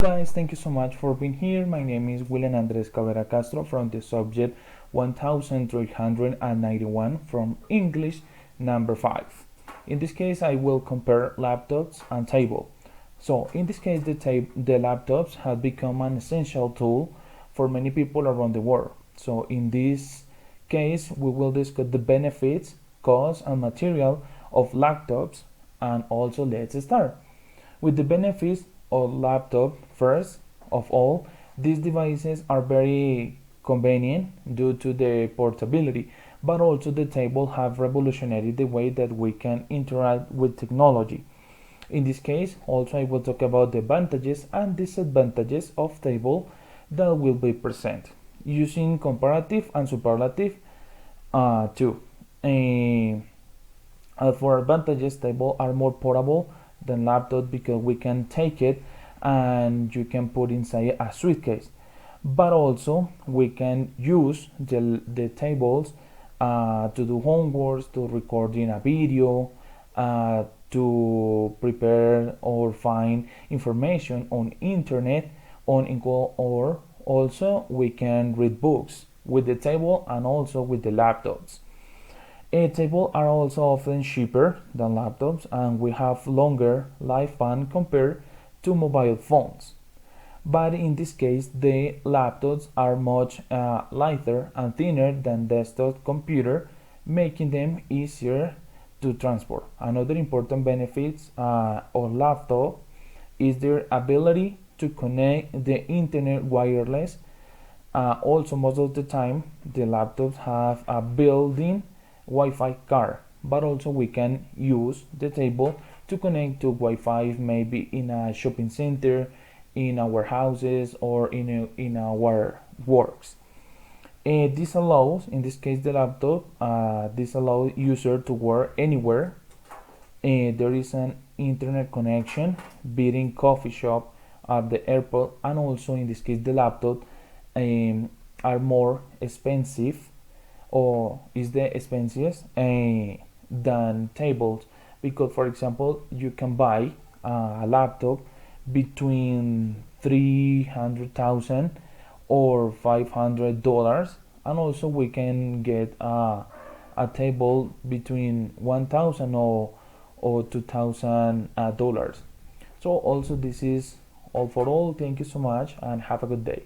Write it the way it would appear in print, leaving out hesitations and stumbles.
Guys, thank you so much for being here. My name is William Andres Cabrera Castro from the subject 1391 from English number 5. In this case, I will compare laptops and table. So, in this case, the laptops have become an essential tool for many people around the world. So, in this case, we will discuss the benefits, costs, and material of laptops, and also let's start. With the benefits of laptop, first of all, these devices are very convenient due to the portability, but also the table have revolutionized the way that we can interact with technology. In this case, also I will talk about the advantages and disadvantages of table that will be present using comparative and superlative too. For advantages, table are more portable than laptop because we can take it and you can put inside a suitcase. But also we can use the tables to do homework, to recording a video, to prepare or find information on internet, or also we can read books with the table and also with the laptops. Tables are also often cheaper than laptops and we have longer lifespan compared to mobile phones. But in this case, the laptops are much lighter and thinner than desktop computer, making them easier to transport. Another important benefits of laptop is their ability to connect the internet wireless. Also, most of the time, the laptops have a built-in Wi-Fi card, but also we can use the table to connect to Wi-Fi maybe in a shopping center, in our houses, or in our works. This allows, in this case, the laptop. This allows user to work anywhere. There is an internet connection, beating coffee shop at the airport, and also in this case, the laptop are more expensive or is the expensiest than tables because for example you can buy a laptop between 300,000 or $500, and also we can get a table between 1,000 or $2,000. So also this is all for all. Thank you so much and have a good day.